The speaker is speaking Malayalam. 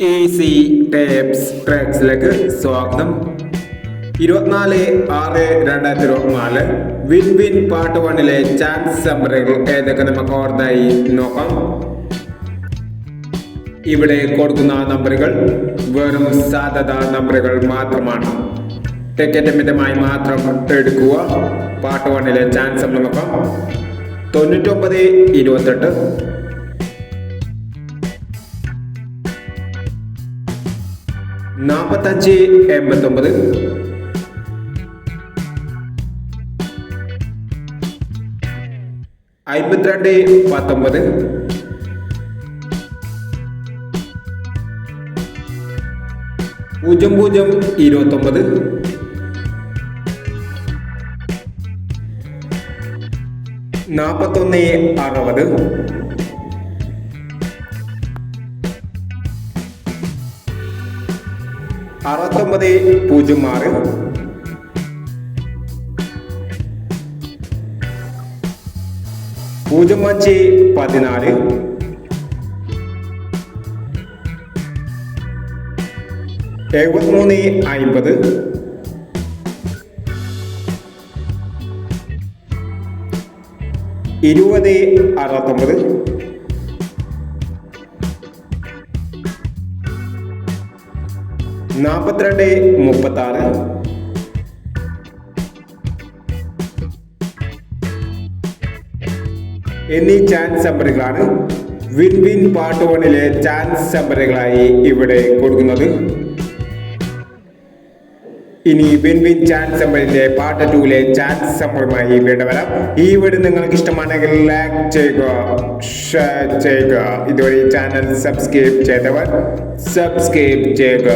ഈസി ടേപ്സ് ട്രാക്സിലേക്ക് സ്വാഗതം. 24/6/2024 വിൻ വിൻ പാർട്ട് 1 ചാൻസ് സമ്മറികൾ ഏതൊക്കെ നമുക്ക് ഓർമ്മയായി നോക്കാം. ഇവിടെ കൊടുക്കുന്ന നമ്പറുകൾ വെറും സാധ്യത നമ്പറുകൾ മാത്രമാണ്. ടിക്കറ്റ് മിതമായി മാത്രം എടുക്കുക. പാർട്ട് 1 ചാൻസ് നോക്കാം. 99-28, 45-89, 52-19, 00-29, 41-60, 69-06, 05-14, 73-50, 20-69, 42-36, എന്നീ ചാൻസ് നമ്പറുകളാണ് വിൻ വിൻ പാർട്ട് 1 ചാൻസ് നമ്പറുകളായി ഇവിടെ കൊടുക്കുന്നത്. ഇനി വിൻ വിൻ ചാൻസ് നമ്പറിന്റെ പാർട്ട് 2 ചാൻസ് നമ്പറുമായി വീണ്ടും വരാം. ഈ വീഡിയോ നിങ്ങൾക്ക് ഇഷ്ടമാണെങ്കിൽ ലൈക്ക് ചെയ്യുക, ഷെയർ ചെയ്യുക. ഇതുവരെ ചാനൽ സബ്സ്ക്രൈബ് ചെയ്തവർ സബ്സ്ക്രൈബ് ചെയ്യുക.